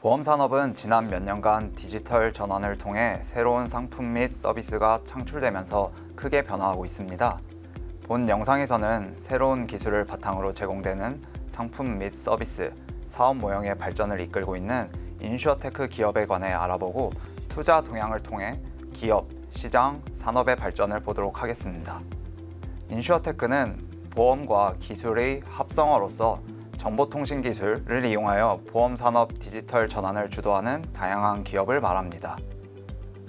보험 산업은 지난 몇 년간 디지털 전환을 통해 새로운 상품 및 서비스가 창출되면서 크게 변화하고 있습니다. 본 영상에서는 새로운 기술을 바탕으로 제공되는 상품 및 서비스, 사업 모형의 발전을 이끌고 있는 인슈어테크 기업에 관해 알아보고 투자 동향을 통해 기업, 시장, 산업의 발전을 보도록 하겠습니다. 인슈어테크는 보험과 기술의 합성어로서 정보통신 기술을 이용하여 보험 산업 디지털 전환을 주도하는 다양한 기업을 말합니다.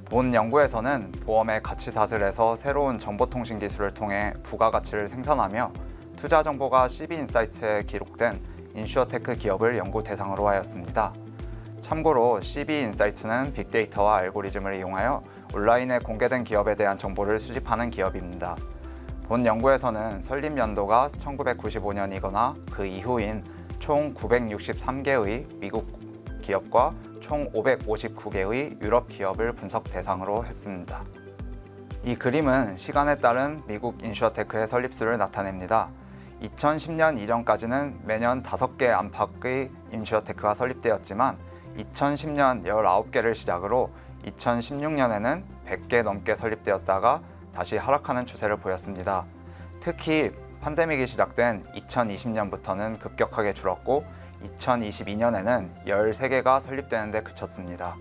본 연구에서는 보험의 가치사슬에서 새로운 정보통신 기술을 통해 부가가치를 생산하며 투자 정보가 CB인사이트에 기록된 인슈어테크 기업을 연구 대상으로 하였습니다. 참고로 CB인사이트는 빅데이터와 알고리즘을 이용하여 온라인에 공개된 기업에 대한 정보를 수집하는 기업입니다. 본 연구에서는 설립 연도가 1995년이거나 그 이후인 총 963개의 미국 기업과 총 559개의 유럽 기업을 분석 대상으로 했습니다. 이 그림은 시간에 따른 미국 인슈어테크의 설립수를 나타냅니다. 2010년 이전까지는 매년 5개 안팎의 인슈어테크가 설립되었지만 2010년 19개를 시작으로 2016년에는 100개 넘게 설립되었다가 다시 하락하는 추세를 보였습니다. 특히 팬데믹이 시작된 2020년부터는 급격하게 줄었고 2022년에는 13개가 설립되는 데 그쳤습니다.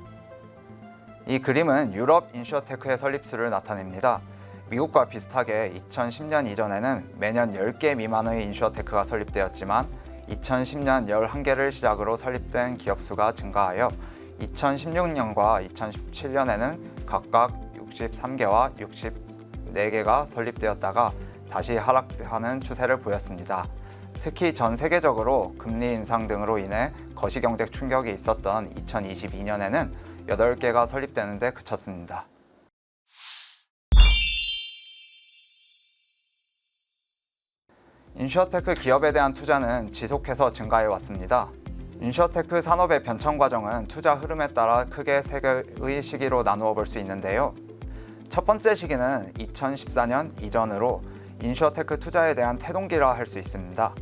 이 그림은 유럽 인슈어테크의 설립수를 나타냅니다. 미국과 비슷하게 2010년 이전에는 매년 10개 미만의 인슈어테크가 설립되었지만 2010년 11개를 시작으로 설립된 기업 수가 증가하여 2016년과 2017년에는 각각 63개와 64개가 설립되었다가 다시 하락하는 추세를 보였습니다. 특히 전 세계적으로 금리 인상 등으로 인해 거시경제 충격이 있었던 2022년에는 8개가 설립되는 데 그쳤습니다. 인슈어테크 기업에 대한 투자는 지속해서 증가해 왔습니다. 인슈어테크 산업의 변천 과정은 투자 흐름에 따라 크게 세 개의 시기로 나누어 볼 수 있는데요. 첫 번째 시기는 2014년 이전으로 인슈어테크 투자에 대한 태동기라 할 수 있습니다.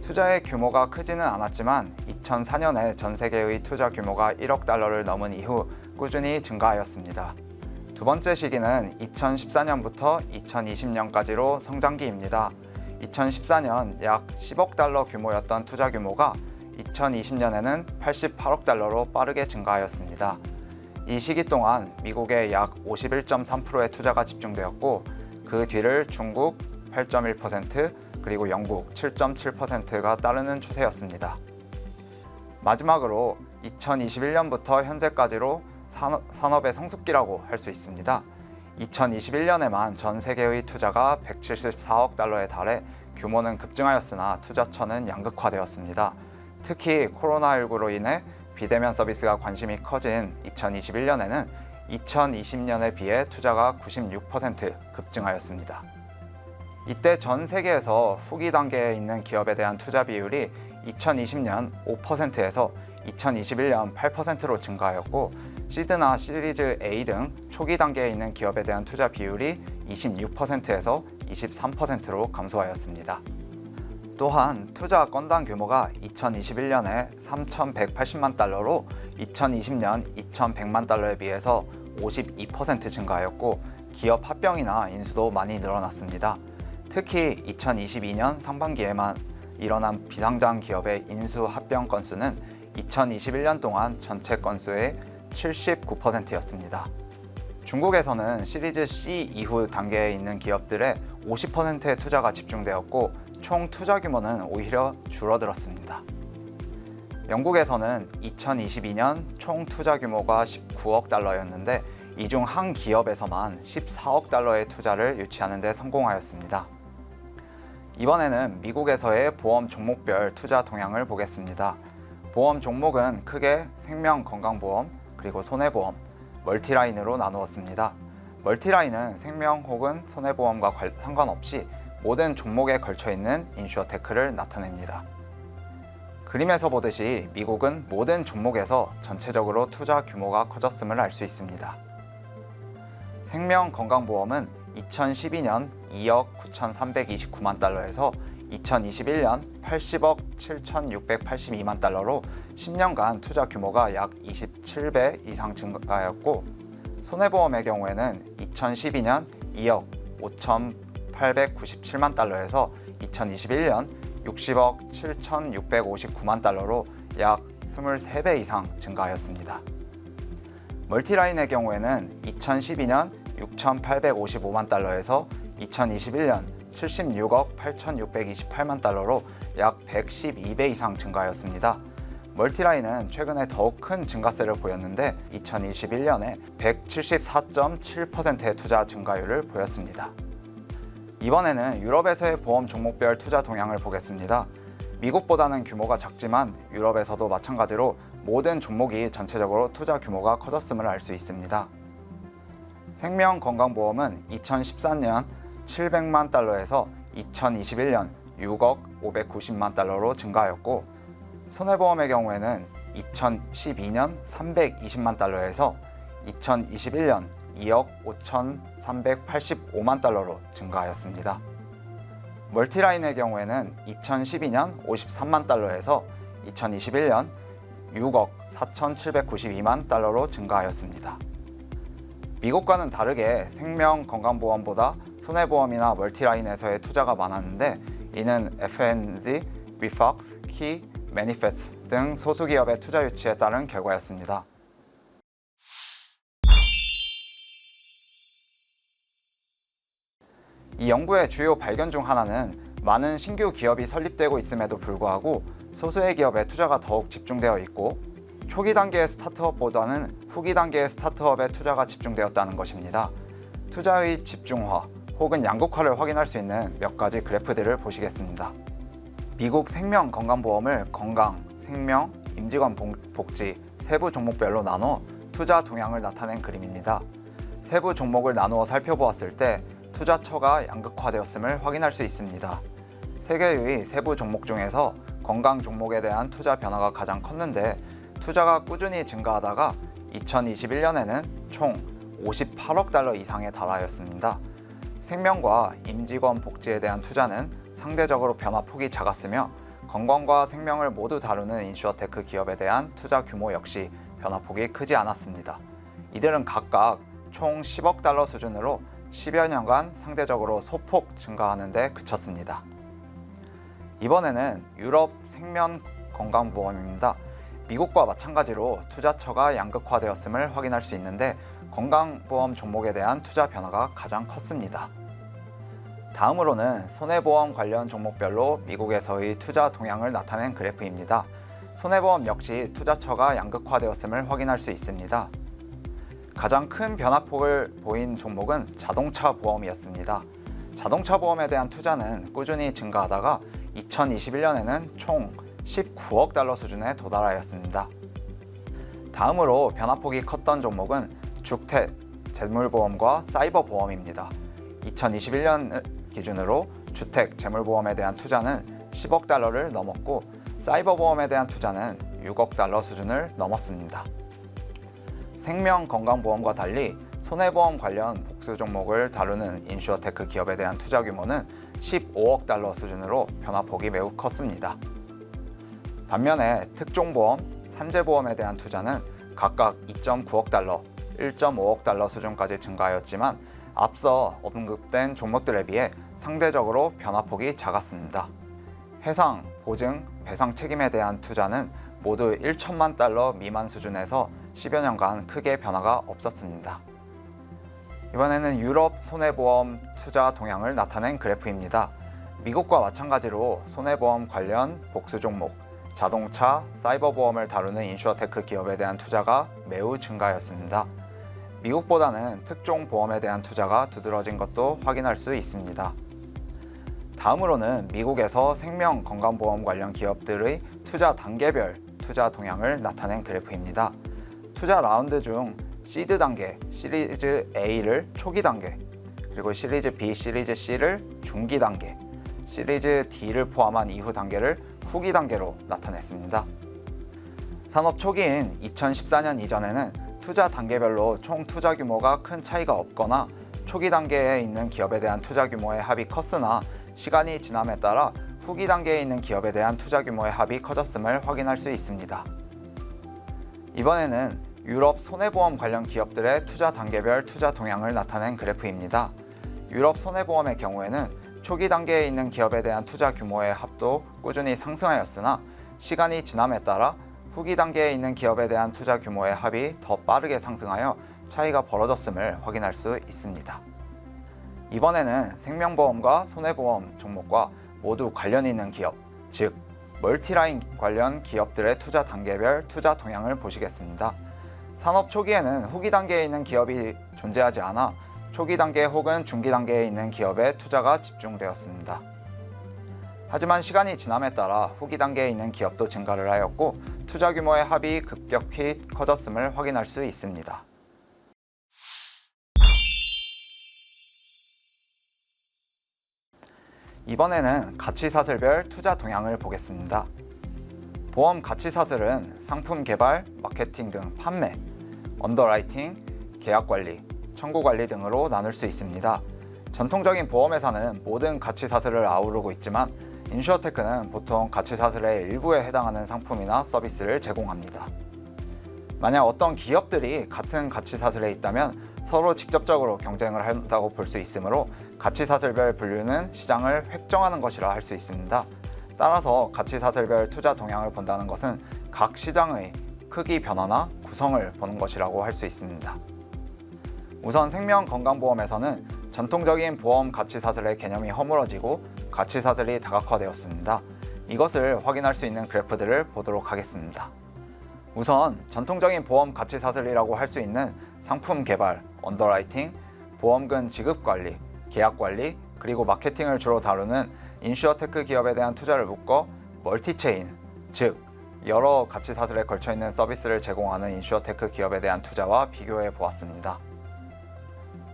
투자의 규모가 크지는 않았지만 2004년에 전 세계의 투자 규모가 1억 달러를 넘은 이후 꾸준히 증가하였습니다. 두 번째 시기는 2014년부터 2020년까지로 성장기입니다. 2014년 약 10억 달러 규모였던 투자 규모가 2020년에는 88억 달러로 빠르게 증가하였습니다. 이 시기 동안 미국의 약 51.3%의 투자가 집중되었고 그 뒤를 중국 8.1%, 그리고 영국 7.7%가 따르는 추세였습니다. 마지막으로 2021년부터 현재까지로 산업의 성숙기라고 할 수 있습니다. 2021년에만 전 세계의 투자가 174억 달러에 달해 규모는 급증하였으나 투자처는 양극화되었습니다. 특히 코로나19로 인해 비대면 서비스가 관심이 커진 2021년에는 2020년에 비해 투자가 96% 급증하였습니다. 이때 전 세계에서 후기 단계에 있는 기업에 대한 투자 비율이 2020년 5%에서 2021년 8%로 증가하였고 시드나 시리즈 A 등 초기 단계에 있는 기업에 대한 투자 비율이 26%에서 23%로 감소하였습니다. 또한 투자 건당 규모가 2021년에 3,180만 달러로 2020년 2,100만 달러에 비해서 52% 증가하였고 기업 합병이나 인수도 많이 늘어났습니다. 특히 2022년 상반기에만 일어난 비상장 기업의 인수 합병 건수는 2021년 동안 전체 건수의 79%였습니다. 중국에서는 시리즈 C 이후 단계에 있는 기업들의 50%의 투자가 집중되었고 총 투자 규모는 오히려 줄어들었습니다. 영국에서는 2022년 총 투자 규모가 19억 달러였는데 이 중 한 기업에서만 14억 달러의 투자를 유치하는 데 성공하였습니다. 이번에는 미국에서의 보험 종목별 투자 동향을 보겠습니다. 보험 종목은 크게 생명 건강보험, 그리고 손해보험, 멀티라인으로 나누었습니다. 멀티라인은 생명 혹은 손해보험과 상관없이 모든 종목에 걸쳐 있는 인슈어테크를 나타냅니다. 그림에서 보듯이 미국은 모든 종목에서 전체적으로 투자 규모가 커졌음을 알 수 있습니다. 생명 건강보험은 2012년 2억 9,329만 달러에서 2021년 80억 7,682만 달러로 10년간 투자 규모가 약 27배 이상 증가하였고, 손해보험의 경우에는 2012년 2억 5,897만 달러에서 2021년 60억 7,659만 달러로 약 23배 이상 증가하였습니다. 멀티라인의 경우에는 2012년 6,855만 달러에서 2021년 76억 8,628만 달러로 약 112배 이상 증가하였습니다. 멀티라인은 최근에 더욱 큰 증가세를 보였는데 2021년에 174.7%의 투자 증가율을 보였습니다. 이번에는 유럽에서의 보험 종목별 투자 동향을 보겠습니다. 미국보다는 규모가 작지만 유럽에서도 마찬가지로 모든 종목이 전체적으로 투자 규모가 커졌음을 알 수 있습니다. 생명건강보험은 2014년 700만 달러에서 2021년 6억 590만 달러로 증가하였고, 손해보험의 경우에는 2012년 320만 달러에서 2021년 2억 5,385만 달러로 증가하였습니다. 멀티라인의 경우에는 2012년 53만 달러에서 2021년 6억 4,792만 달러로 증가하였습니다. 미국과는 다르게 생명건강보험보다 손해보험이나 멀티라인에서의 투자가 많았는데, 이는 F&G, 위팍스, 키, 매니페트 등 소수기업의 투자 유치에 따른 결과였습니다. 이 연구의 주요 발견 중 하나는 많은 신규 기업이 설립되고 있음에도 불구하고 소수의 기업에 투자가 더욱 집중되어 있고, 초기 단계의 스타트업보다는 후기 단계의 스타트업에 투자가 집중되었다는 것입니다. 투자의 집중화 혹은 양극화를 확인할 수 있는 몇 가지 그래프들을 보시겠습니다. 미국 생명건강보험을 건강, 생명, 임직원 복지, 세부 종목별로 나눠 투자 동향을 나타낸 그림입니다. 세부 종목을 나누어 살펴보았을 때 투자처가 양극화되었음을 확인할 수 있습니다. 세 개의 세부 종목 중에서 건강 종목에 대한 투자 변화가 가장 컸는데, 투자가 꾸준히 증가하다가 2021년에는 총 58억 달러 이상에 달하였습니다. 생명과 임직원 복지에 대한 투자는 상대적으로 변화폭이 작았으며, 건강과 생명을 모두 다루는 인슈어테크 기업에 대한 투자 규모 역시 변화폭이 크지 않았습니다. 이들은 각각 총 10억 달러 수준으로 10여 년간 상대적으로 소폭 증가하는 데 그쳤습니다. 이번에는 유럽 생명건강보험입니다. 미국과 마찬가지로 투자처가 양극화되었음을 확인할 수 있는데, 건강보험 종목에 대한 투자 변화가 가장 컸습니다. 다음으로는 손해보험 관련 종목별로 미국에서의 투자 동향을 나타낸 그래프입니다. 손해보험 역시 투자처가 양극화되었음을 확인할 수 있습니다. 가장 큰 변화폭을 보인 종목은 자동차 보험이었습니다. 자동차 보험에 대한 투자는 꾸준히 증가하다가 2021년에는 총 19억 달러 수준에 도달하였습니다. 다음으로 변화폭이 컸던 종목은 주택, 재물보험과 사이버보험입니다. 2021년 기준으로 주택, 재물보험에 대한 투자는 10억 달러를 넘었고, 사이버보험에 대한 투자는 6억 달러 수준을 넘었습니다. 생명건강보험과 달리 손해보험 관련 복수 종목을 다루는 인슈어테크 기업에 대한 투자 규모는 15억 달러 수준으로 변화폭이 매우 컸습니다. 반면에 특종보험, 산재보험에 대한 투자는 각각 2.9억 달러, 1.5억 달러 수준까지 증가하였지만 앞서 언급된 종목들에 비해 상대적으로 변화폭이 작았습니다. 해상, 보증, 배상 책임에 대한 투자는 모두 1천만 달러 미만 수준에서 10여 년간 크게 변화가 없었습니다. 이번에는 유럽 손해보험 투자 동향을 나타낸 그래프입니다. 미국과 마찬가지로 손해보험 관련 복수 종목, 자동차, 사이버보험을 다루는 인슈어테크 기업에 대한 투자가 매우 증가하였습니다. 미국보다는 특종보험에 대한 투자가 두드러진 것도 확인할 수 있습니다. 다음으로는 미국에서 생명건강보험 관련 기업들의 투자 단계별 투자 동향을 나타낸 그래프입니다. 투자 라운드 중 시드 단계, 시리즈 A를 초기 단계, 그리고 시리즈 B, 시리즈 C를 중기 단계, 시리즈 D를 포함한 이후 단계를 후기 단계로 나타냈습니다. 산업 초기인 2014년 이전에는 투자 단계별로 총 투자 규모가 큰 차이가 없거나 초기 단계에 있는 기업에 대한 투자 규모의 합이 컸으나, 시간이 지남에 따라 후기 단계에 있는 기업에 대한 투자 규모의 합이 커졌음을 확인할 수 있습니다. 이번에는 유럽 손해보험 관련 기업들의 투자 단계별 투자 동향을 나타낸 그래프입니다. 유럽 손해보험의 경우에는 초기 단계에 있는 기업에 대한 투자 규모의 합도 꾸준히 상승하였으나 시간이 지남에 따라 후기 단계에 있는 기업에 대한 투자 규모의 합이 더 빠르게 상승하여 차이가 벌어졌음을 확인할 수 있습니다. 이번에는 생명보험과 손해보험 종목과 모두 관련이 있는 기업, 즉 멀티라인 관련 기업들의 투자 단계별 투자 동향을 보시겠습니다. 산업 초기에는 후기 단계에 있는 기업이 존재하지 않아 초기 단계 혹은 중기 단계에 있는 기업에 투자가 집중되었습니다. 하지만 시간이 지남에 따라 후기 단계에 있는 기업도 증가를 하였고 투자 규모의 합이 급격히 커졌음을 확인할 수 있습니다. 이번에는 가치사슬별 투자 동향을 보겠습니다. 보험 가치사슬은 상품 개발, 마케팅 등 판매, 언더라이팅, 계약관리, 청구관리 등으로 나눌 수 있습니다. 전통적인 보험회사는 모든 가치사슬을 아우르고 있지만 인슈어테크는 보통 가치사슬의 일부에 해당하는 상품이나 서비스를 제공합니다. 만약 어떤 기업들이 같은 가치사슬에 있다면 서로 직접적으로 경쟁을 한다고 볼 수 있으므로 가치사슬별 분류는 시장을 획정하는 것이라 할 수 있습니다. 따라서 가치사슬별 투자 동향을 본다는 것은 각 시장의 크기 변화나 구성을 보는 것이라고 할 수 있습니다. 우선 생명건강보험에서는 전통적인 보험 가치사슬의 개념이 허물어지고 가치사슬이 다각화되었습니다. 이것을 확인할 수 있는 그래프들을 보도록 하겠습니다. 우선 전통적인 보험 가치사슬이라고 할 수 있는 상품 개발, 언더라이팅, 보험금 지급관리, 계약관리, 그리고 마케팅을 주로 다루는 인슈어테크 기업에 대한 투자를 묶어 멀티체인, 즉 여러 가치사슬에 걸쳐있는 서비스를 제공하는 인슈어테크 기업에 대한 투자와 비교해 보았습니다.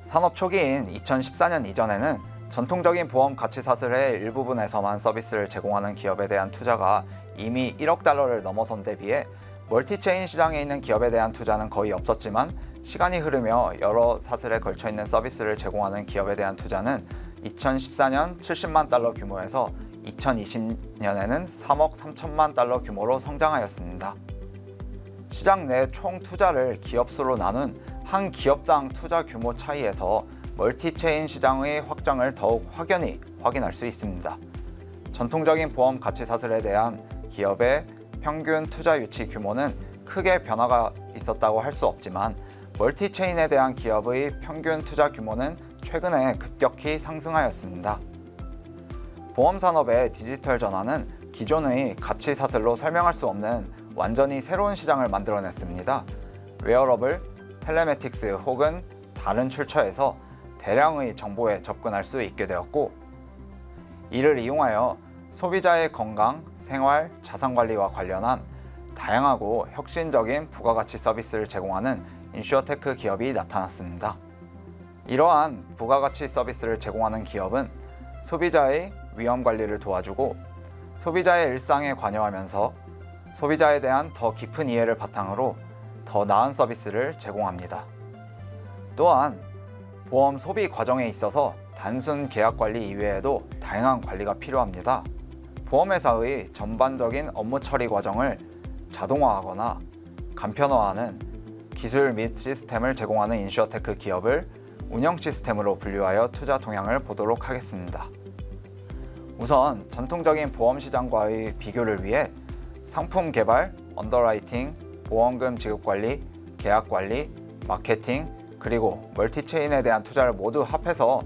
산업 초기인 2014년 이전에는 전통적인 보험 가치사슬의 일부분에서만 서비스를 제공하는 기업에 대한 투자가 이미 1억 달러를 넘어선 데 비해 멀티체인 시장에 있는 기업에 대한 투자는 거의 없었지만 시간이 흐르며 여러 사슬에 걸쳐 있는 서비스를 제공하는 기업에 대한 투자는 2014년 70만 달러 규모에서 2020년에는 3억 3천만 달러 규모로 성장하였습니다. 시장 내 총 투자를 기업 수로 나눈 한 기업당 투자 규모 차이에서 멀티체인 시장의 확장을 더욱 확연히 확인할 수 있습니다. 전통적인 보험 가치사슬에 대한 기업의 평균 투자 유치 규모는 크게 변화가 있었다고 할 수 없지만 멀티체인에 대한 기업의 평균 투자 규모는 최근에 급격히 상승하였습니다. 보험산업의 디지털 전환은 기존의 가치사슬로 설명할 수 없는 완전히 새로운 시장을 만들어냈습니다. 웨어러블, 텔레매틱스 혹은 다른 출처에서 대량의 정보에 접근할 수 있게 되었고 이를 이용하여 소비자의 건강, 생활, 자산관리와 관련한 다양하고 혁신적인 부가가치 서비스를 제공하는 인슈어테크 기업이 나타났습니다. 이러한 부가가치 서비스를 제공하는 기업은 소비자의 위험관리를 도와주고 소비자의 일상에 관여하면서 소비자에 대한 더 깊은 이해를 바탕으로 더 나은 서비스를 제공합니다. 또한 보험 소비 과정에 있어서 단순 계약 관리 이외에도 다양한 관리가 필요합니다. 보험회사의 전반적인 업무 처리 과정을 자동화하거나 간편화하는 기술 및 시스템을 제공하는 인슈어테크 기업을 운영 시스템으로 분류하여 투자 동향을 보도록 하겠습니다. 우선 전통적인 보험 시장과의 비교를 위해 상품 개발, 언더라이팅, 보험금 지급 관리, 계약 관리, 마케팅, 그리고 멀티체인에 대한 투자를 모두 합해서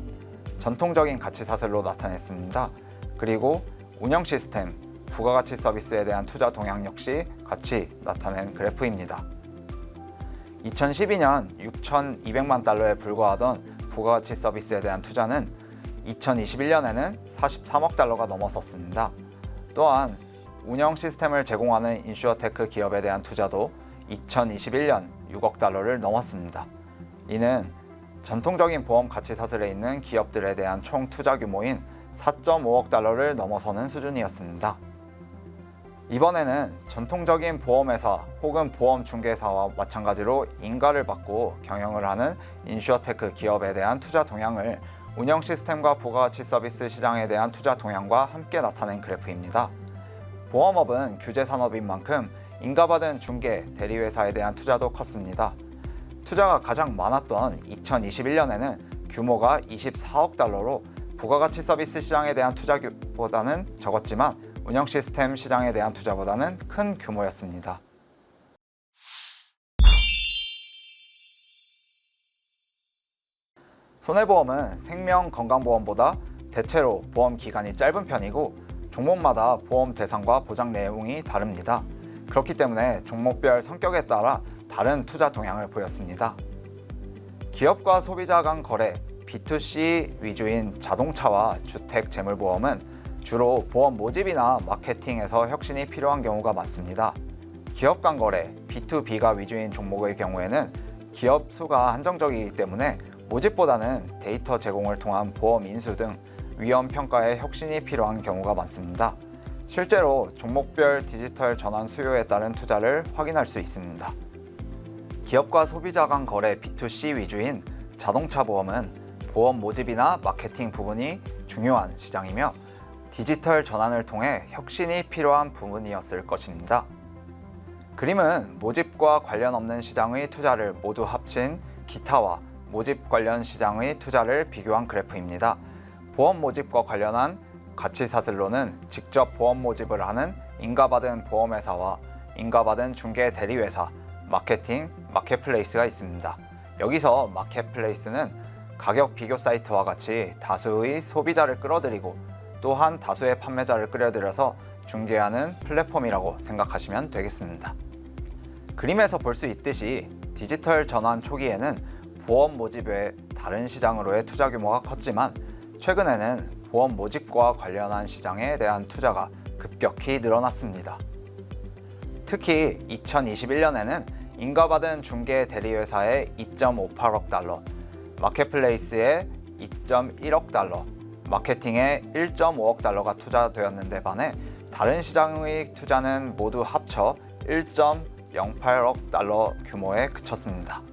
전통적인 가치사슬로 나타냈습니다. 그리고 운영 시스템, 부가가치 서비스에 대한 투자 동향 역시 같이 나타낸 그래프입니다. 2012년 6,200만 달러에 불과하던 부가가치 서비스에 대한 투자는 2021년에는 43억 달러가 넘어섰습니다. 또한 운영 시스템을 제공하는 인슈어테크 기업에 대한 투자도 2021년 6억 달러를 넘었습니다. 이는 전통적인 보험 가치사슬에 있는 기업들에 대한 총 투자 규모인 4.5억 달러를 넘어서는 수준이었습니다. 이번에는 전통적인 보험회사 혹은 보험중개사와 마찬가지로 인가를 받고 경영을 하는 인슈어테크 기업에 대한 투자 동향을 운영 시스템과 부가가치 서비스 시장에 대한 투자 동향과 함께 나타낸 그래프입니다. 보험업은 규제 산업인 만큼 인가받은 중개, 대리회사에 대한 투자도 컸습니다. 투자가 가장 많았던 2021년에는 규모가 24억 달러로 부가가치 서비스 시장에 대한 투자보다는 적었지만 운영 시스템 시장에 대한 투자보다는 큰 규모였습니다. 손해보험은 생명건강보험보다 대체로 보험 기간이 짧은 편이고 종목마다 보험 대상과 보장 내용이 다릅니다. 그렇기 때문에 종목별 성격에 따라 다른 투자 동향을 보였습니다. 기업과 소비자 간 거래, B2C 위주인 자동차와 주택 재물보험은 주로 보험 모집이나 마케팅에서 혁신이 필요한 경우가 많습니다. 기업 간 거래, B2B가 위주인 종목의 경우에는 기업 수가 한정적이기 때문에 모집보다는 데이터 제공을 통한 보험 인수 등 위험 평가에 혁신이 필요한 경우가 많습니다. 실제로 종목별 디지털 전환 수요에 따른 투자를 확인할 수 있습니다. 기업과 소비자 간 거래 B2C 위주인 자동차 보험은 보험 모집이나 마케팅 부분이 중요한 시장이며 디지털 전환을 통해 혁신이 필요한 부분이었을 것입니다. 그림은 모집과 관련 없는 시장의 투자를 모두 합친 기타와 모집 관련 시장의 투자를 비교한 그래프입니다. 보험 모집과 관련한 가치사슬로는 직접 보험 모집을 하는 인가받은 보험회사와 인가받은 중개 대리회사, 마케팅, 마켓플레이스가 있습니다. 여기서 마켓플레이스는 가격 비교 사이트와 같이 다수의 소비자를 끌어들이고 또한 다수의 판매자를 끌어들여서 중개하는 플랫폼이라고 생각하시면 되겠습니다. 그림에서 볼 수 있듯이 디지털 전환 초기에는 보험 모집 외 다른 시장으로의 투자 규모가 컸지만 최근에는 보험 모집과 관련한 시장에 대한 투자가 급격히 늘어났습니다. 특히 2021년에는 인가받은 중개 대리회사에 2.58억 달러, 마켓플레이스에 2.1억 달러, 마케팅에 1.5억 달러가 투자되었는데 반해 다른 시장의 투자는 모두 합쳐 1.08억 달러 규모에 그쳤습니다.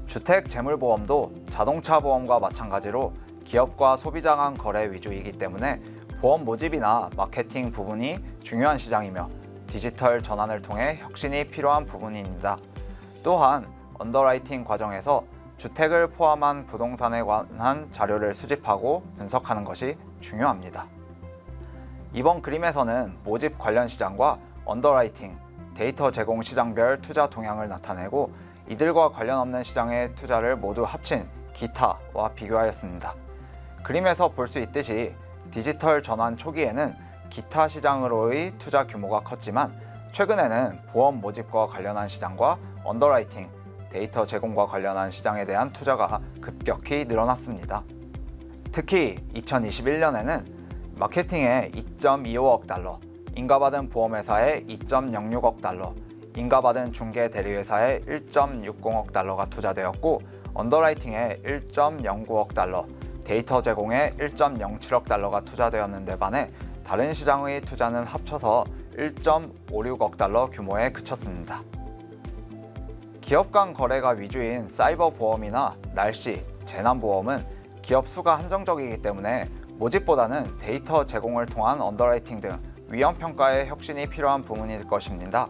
주택 재물보험도 자동차 보험과 마찬가지로 기업과 소비자 간 거래 위주이기 때문에 보험 모집이나 마케팅 부분이 중요한 시장이며 디지털 전환을 통해 혁신이 필요한 부분입니다. 또한 언더라이팅 과정에서 주택을 포함한 부동산에 관한 자료를 수집하고 분석하는 것이 중요합니다. 이번 그림에서는 모집 관련 시장과 언더라이팅, 데이터 제공 시장별 투자 동향을 나타내고 이들과 관련 없는 시장의 투자를 모두 합친 기타와 비교하였습니다. 그림에서 볼 수 있듯이 디지털 전환 초기에는 기타 시장으로의 투자 규모가 컸지만 최근에는 보험 모집과 관련한 시장과 언더라이팅, 데이터 제공과 관련한 시장에 대한 투자가 급격히 늘어났습니다. 특히 2021년에는 마케팅에 2.25억 달러, 인가받은 보험회사에 2.06억 달러, 인가받은 중개 대리회사에 1.60억 달러가 투자되었고 언더라이팅에 1.09억 달러, 데이터 제공에 1.07억 달러가 투자되었는데 반해 다른 시장의 투자는 합쳐서 1.56억 달러 규모에 그쳤습니다. 기업 간 거래가 위주인 사이버 보험이나 날씨, 재난 보험은 기업 수가 한정적이기 때문에 모집보다는 데이터 제공을 통한 언더라이팅 등 위험 평가에 혁신이 필요한 부분일 것입니다.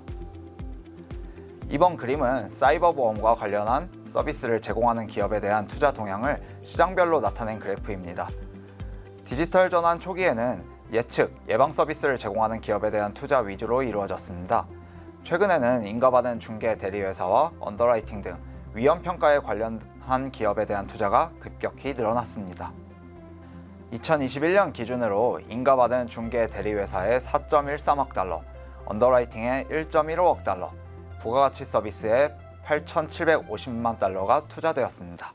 이번 그림은 사이버 보험과 관련한 서비스를 제공하는 기업에 대한 투자 동향을 시장별로 나타낸 그래프입니다. 디지털 전환 초기에는 예측, 예방 서비스를 제공하는 기업에 대한 투자 위주로 이루어졌습니다. 최근에는 인가받은 중개 대리회사와 언더라이팅 등 위험 평가에 관련한 기업에 대한 투자가 급격히 늘어났습니다. 2021년 기준으로 인가받은 중개 대리회사에 4.13억 달러, 언더라이팅에 1.15억 달러, 부가가치 서비스에 8,750만 달러가 투자되었습니다.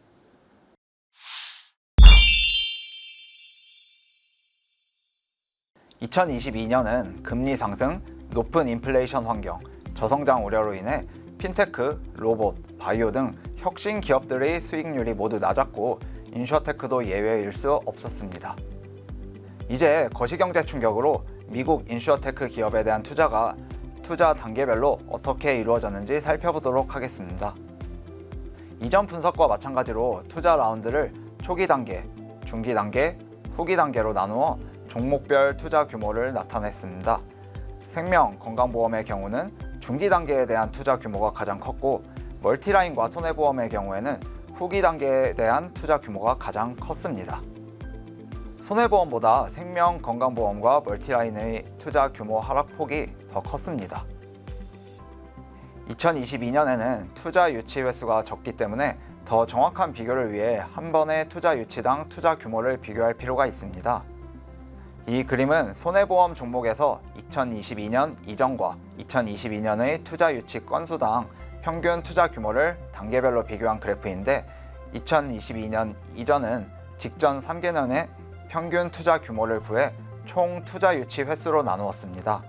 (2022년은) 금리 상승, 높은 인플레이션 환경, 저성장 우려로 인해 핀테크, 로봇, 바이오 등 혁신 기업들의 수익률이 모두 낮았고 인슈어테크도 예외일 수 없었습니다. 이제 거시경제 충격으로 미국 인슈어테크 기업에 대한 투자 단계별로 어떻게 이루어졌는지 살펴보도록 하겠습니다. 이전 분석과 마찬가지로 투자 라운드를 초기 단계, 중기 단계, 후기 단계로 나누어 종목별 투자 규모를 나타냈습니다. 생명, 건강보험의 경우는 중기 단계에 대한 투자 규모가 가장 컸고, 멀티라인과 손해보험의 경우에는 후기 단계에 대한 투자 규모가 가장 컸습니다. 손해보험보다 생명, 건강보험과 멀티라인의 투자 규모 하락폭이 더 컸습니다. 2022년에는 투자 유치 횟수가 적기 때문에 더 정확한 비교를 위해 한 번의 투자 유치당 투자 규모를 비교할 필요가 있습니다. 이 그림은 손해보험 종목에서 2022년 이전과 2022년의 투자 유치 건수당 평균 투자 규모를 단계별로 비교한 그래프인데, 2022년 이전은 직전 3개년의 평균 투자 규모를 구해 총 투자 유치 횟수로 나누었습니다.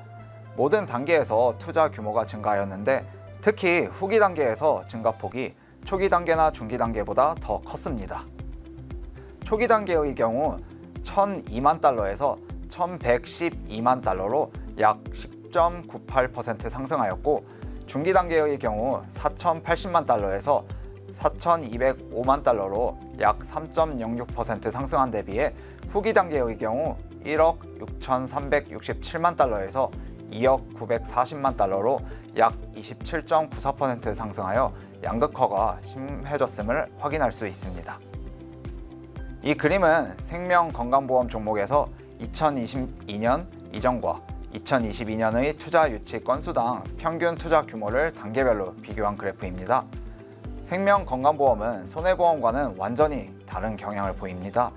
모든 단계에서 투자 규모가 증가하였는데, 특히 후기 단계에서 증가폭이 초기 단계나 중기 단계보다 더 컸습니다. 초기 단계의 경우 1,002만 달러에서 1,112만 달러로 약 10.98% 상승하였고, 중기 단계의 경우 4,080만 달러에서 4,205만 달러로 약 3.06% 상승한 데 비해 후기 단계의 경우 1억 6,367만 달러에서 2억 940만 달러로 약 27.94% 상승하여 양극화가 심해졌음을 확인할 수 있습니다. 이 그림은 생명 건강보험 종목에서 2022년 이전과 2022년의 투자 유치 건수당 평균 투자 규모를 단계별로 비교한 그래프입니다. 생명 건강보험은 손해보험과는 완전히 다른 경향을 보입니다.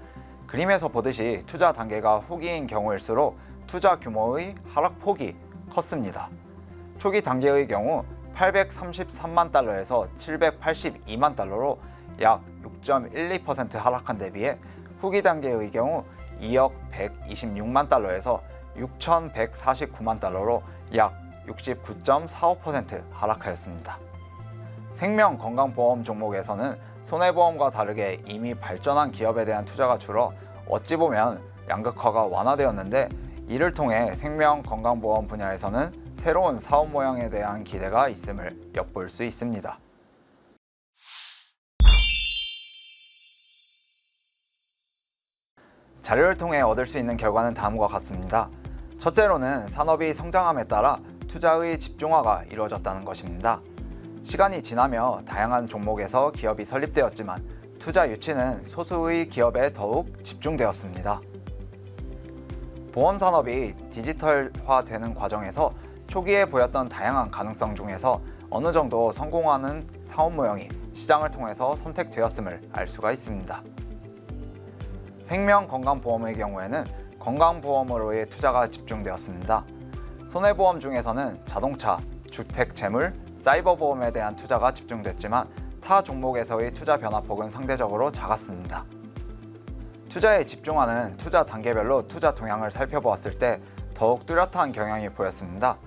그림에서 보듯이 투자 단계가 후기인 경우일수록 투자 규모의 하락폭이 컸습니다. 초기 단계의 경우 833만 달러에서 782만 달러로 약 6.12% 하락한 데 비해 후기 단계의 경우 2억 126만 달러에서 6,149만 달러로 약 69.45% 하락하였습니다. 생명 건강보험 종목에서는 손해보험과 다르게 이미 발전한 기업에 대한 투자가 줄어 어찌 보면 양극화가 완화되었는데, 이를 통해 생명 건강보험 분야에서는 새로운 사업 모양에 대한 기대가 있음을 엿볼 수 있습니다. 자료를 통해 얻을 수 있는 결과는 다음과 같습니다. 첫째로는 산업이 성장함에 따라 투자의 집중화가 이루어졌다는 것입니다. 시간이 지나며 다양한 종목에서 기업이 설립되었지만 투자 유치는 소수의 기업에 더욱 집중되었습니다. 보험 산업이 디지털화되는 과정에서 초기에 보였던 다양한 가능성 중에서 어느 정도 성공하는 사업 모형이 시장을 통해서 선택되었음을 알 수가 있습니다. 생명 건강보험의 경우에는 건강보험으로의 투자가 집중되었습니다. 손해보험 중에서는 자동차, 주택, 재물, 사이버 보험에 대한 투자가 집중됐지만 타 종목에서의 투자 변화폭은 상대적으로 작았습니다. 투자에 집중하는 투자 단계별로 투자 동향을 살펴보았을 때 더욱 뚜렷한 경향이 보였습니다.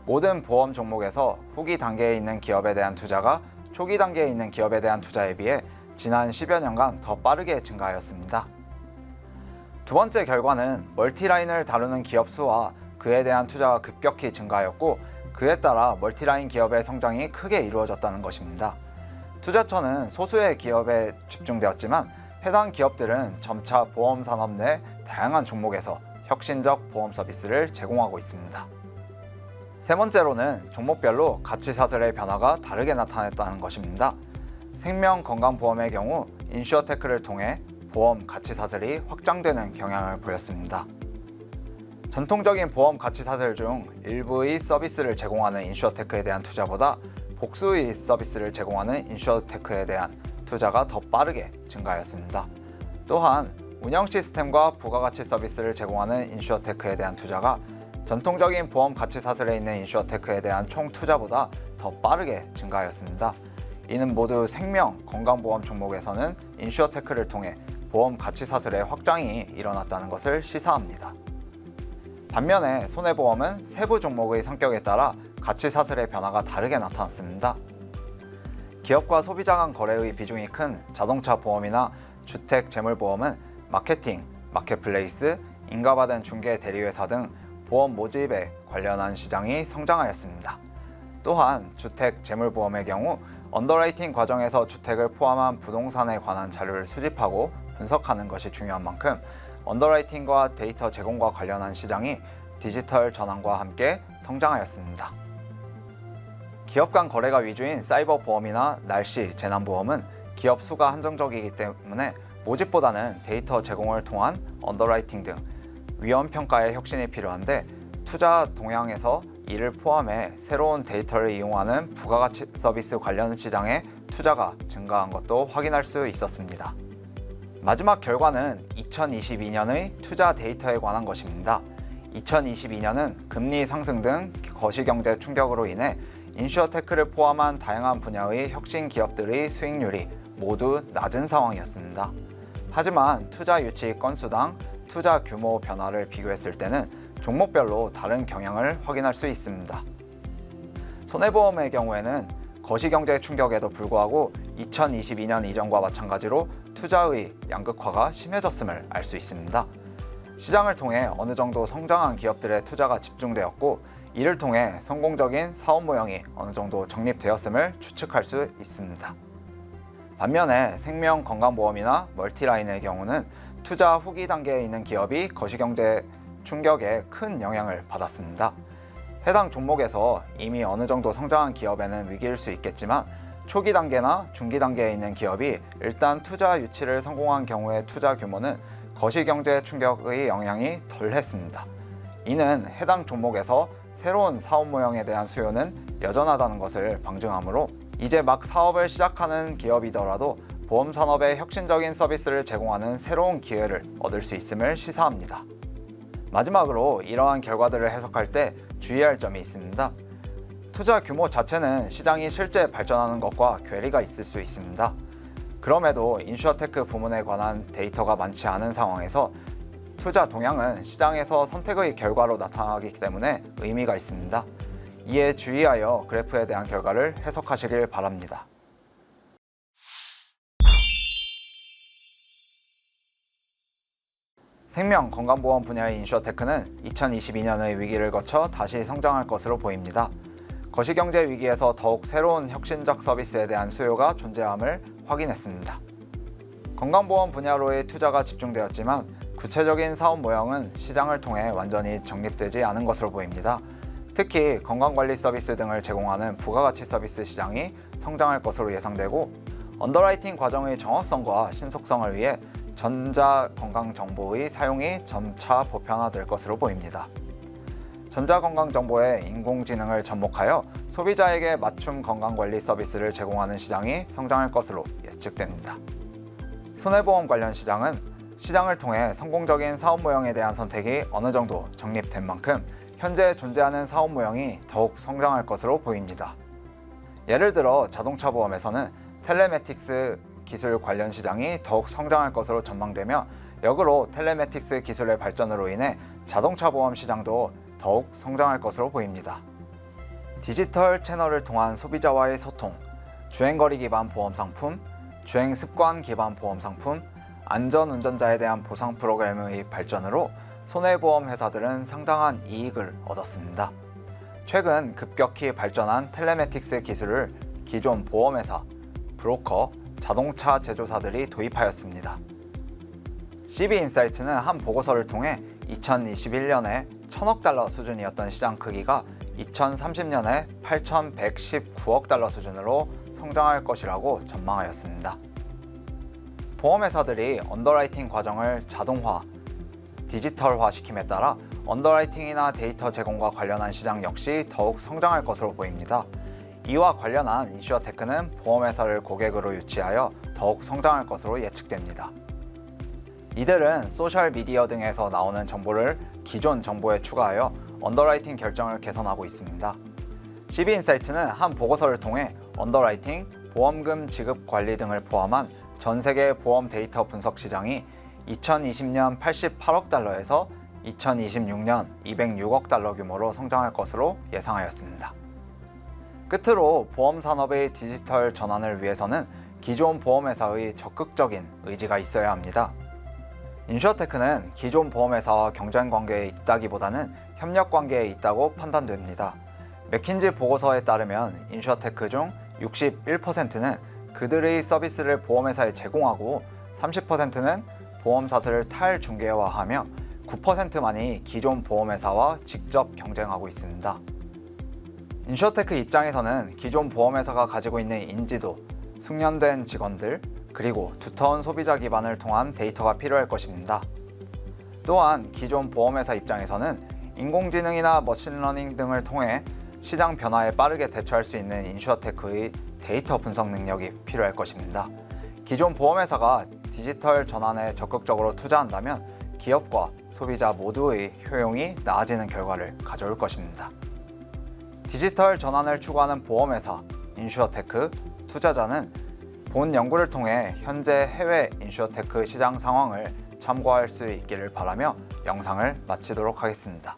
모든 보험 종목에서 후기 단계에 있는 기업에 대한 투자가 초기 단계에 있는 기업에 대한 투자에 비해 지난 10여 년간 더 빠르게 증가하였습니다. 두 번째 결과는 멀티라인을 다루는 기업 수와 그에 대한 투자가 급격히 증가하였고, 그에 따라 멀티라인 기업의 성장이 크게 이루어졌다는 것입니다. 투자처는 소수의 기업에 집중되었지만 해당 기업들은 점차 보험 산업 내 다양한 종목에서 혁신적 보험 서비스를 제공하고 있습니다. 세 번째로는 종목별로 가치 사슬의 변화가 다르게 나타났다는 것입니다. 생명 건강보험의 경우 인슈어테크를 통해 보험 가치 사슬이 확장되는 경향을 보였습니다. 전통적인 보험 가치 사슬 중 일부의 서비스를 제공하는 인슈어테크에 대한 투자보다 복수의 서비스를 제공하는 인슈어테크에 대한 투자가 더 빠르게 증가하였습니다. 또한 운영 시스템과 부가가치 서비스를 제공하는 인슈어테크에 대한 투자가 전통적인 보험 가치 사슬에 있는 인슈어테크에 대한 총 투자보다 더 빠르게 증가하였습니다. 이는 모두 생명 건강보험 종목에서는 인슈어테크를 통해 보험 가치 사슬의 확장이 일어났다는 것을 시사합니다. 반면에 손해보험은 세부 종목의 성격에 따라 가치 사슬의 변화가 다르게 나타났습니다. 기업과 소비자 간 거래의 비중이 큰 자동차 보험이나 주택 재물보험은 마케팅, 마켓플레이스, 인가받은 중개 대리회사 등 보험 모집에 관련한 시장이 성장하였습니다. 또한 주택 재물보험의 경우 언더라이팅 과정에서 주택을 포함한 부동산에 관한 자료를 수집하고 분석하는 것이 중요한 만큼 언더라이팅과 데이터 제공과 관련한 시장이 디지털 전환과 함께 성장하였습니다. 기업 간 거래가 위주인 사이버 보험이나 날씨, 재난보험은 기업 수가 한정적이기 때문에 모집보다는 데이터 제공을 통한 언더라이팅 등 위험 평가의 혁신이 필요한데, 투자 동향에서 이를 포함해 새로운 데이터를 이용하는 부가가치 서비스 관련 시장의 투자가 증가한 것도 확인할 수 있었습니다. 마지막 결과는 2022년의 투자 데이터에 관한 것입니다. 2022년은 금리 상승 등 거시경제 충격으로 인해 인슈어테크를 포함한 다양한 분야의 혁신 기업들의 수익률이 모두 낮은 상황이었습니다. 하지만 투자 유치 건수당 투자 규모 변화를 비교했을 때는 종목별로 다른 경향을 확인할 수 있습니다. 손해보험의 경우에는 거시경제 충격에도 불구하고 2022년 이전과 마찬가지로 투자의 양극화가 심해졌음을 알 수 있습니다. 시장을 통해 어느 정도 성장한 기업들의 투자가 집중되었고, 이를 통해 성공적인 사업 모형이 어느 정도 정립되었음을 추측할 수 있습니다. 반면에 생명 건강보험이나 멀티라인의 경우는 투자 후기 단계에 있는 기업이 거시경제 충격에 큰 영향을 받았습니다. 해당 종목에서 이미 어느 정도 성장한 기업에는 위기일 수 있겠지만, 초기 단계나 중기 단계에 있는 기업이 일단 투자 유치를 성공한 경우의 투자 규모는 거시경제 충격의 영향이 덜했습니다. 이는 해당 종목에서 새로운 사업 모형에 대한 수요는 여전하다는 것을 방증하므로, 이제 막 사업을 시작하는 기업이더라도 보험 산업에 혁신적인 서비스를 제공하는 새로운 기회를 얻을 수 있음을 시사합니다. 마지막으로 이러한 결과들을 해석할 때 주의할 점이 있습니다. 투자 규모 자체는 시장이 실제 발전하는 것과 괴리가 있을 수 있습니다. 그럼에도 인슈어테크 부문에 관한 데이터가 많지 않은 상황에서 투자 동향은 시장에서 선택의 결과로 나타나기 때문에 의미가 있습니다. 이에 주의하여 그래프에 대한 결과를 해석하시길 바랍니다. 생명 건강보험 분야의 인슈어테크는 2022년의 위기를 거쳐 다시 성장할 것으로 보입니다. 거시경제 위기에서 더욱 새로운 혁신적 서비스에 대한 수요가 존재함을 확인했습니다. 건강보험 분야로의 투자가 집중되었지만 구체적인 사업 모형은 시장을 통해 완전히 정립되지 않은 것으로 보입니다. 특히 건강관리 서비스 등을 제공하는 부가가치 서비스 시장이 성장할 것으로 예상되고, 언더라이팅 과정의 정확성과 신속성을 위해 전자건강정보의 사용이 점차 보편화될 것으로 보입니다. 전자건강정보에 인공지능을 접목하여 소비자에게 맞춤 건강관리 서비스를 제공하는 시장이 성장할 것으로 예측됩니다. 손해보험 관련 시장은 시장을 통해 성공적인 사업 모형에 대한 선택이 어느 정도 정립된 만큼 현재 존재하는 사업 모형이 더욱 성장할 것으로 보입니다. 예를 들어 자동차 보험에서는 텔레매틱스 기술 관련 시장이 더욱 성장할 것으로 전망되며, 역으로 텔레매틱스 기술의 발전으로 인해 자동차 보험 시장도 더욱 성장할 것으로 보입니다. 디지털 채널을 통한 소비자와의 소통, 주행거리 기반 보험 상품, 주행 습관 기반 보험 상품, 안전운전자에 대한 보상 프로그램의 발전으로 손해보험 회사들은 상당한 이익을 얻었습니다. 최근 급격히 발전한 텔레매틱스 기술을 기존 보험회사, 브로커, 자동차 제조사들이 도입하였습니다. CB인사이트는 한 보고서를 통해 2021년에 1,000억 달러 수준이었던 시장 크기가 2030년에 8,119억 달러 수준으로 성장할 것이라고 전망하였습니다. 보험회사들이 언더라이팅 과정을 자동화, 디지털화 시킴에 따라 언더라이팅이나 데이터 제공과 관련한 시장 역시 더욱 성장할 것으로 보입니다. 이와 관련한 인슈어테크는 보험회사를 고객으로 유치하여 더욱 성장할 것으로 예측됩니다. 이들은 소셜미디어 등에서 나오는 정보를 기존 정보에 추가하여 언더라이팅 결정을 개선하고 있습니다. CB인사이트는 한 보고서를 통해 언더라이팅, 보험금 지급 관리 등을 포함한 전 세계 보험 데이터 분석 시장이 2020년 88억 달러에서 2026년 206억 달러 규모로 성장할 것으로 예상하였습니다. 끝으로 보험 산업의 디지털 전환을 위해서는 기존 보험회사의 적극적인 의지가 있어야 합니다. 인슈어테크는 기존 보험회사와 경쟁 관계에 있다기보다는 협력 관계에 있다고 판단됩니다. 맥킨지 보고서에 따르면 인슈어테크 중 61%는 그들의 서비스를 보험회사에 제공하고 30%는 보험사를 탈중개화하며 9%만이 기존 보험회사와 직접 경쟁하고 있습니다. 인슈어테크 입장에서는 기존 보험회사가 가지고 있는 인지도, 숙련된 직원들, 그리고 두터운 소비자 기반을 통한 데이터가 필요할 것입니다. 또한 기존 보험회사 입장에서는 인공지능이나 머신러닝 등을 통해 시장 변화에 빠르게 대처할 수 있는 인슈어테크의 데이터 분석 능력이 필요할 것입니다. 기존 보험회사가 디지털 전환에 적극적으로 투자한다면 기업과 소비자 모두의 효용이 나아지는 결과를 가져올 것입니다. 디지털 전환을 추구하는 보험회사, 인슈어테크, 투자자는 본 연구를 통해 현재 해외 인슈어테크 시장 상황을 참고할 수 있기를 바라며 영상을 마치도록 하겠습니다.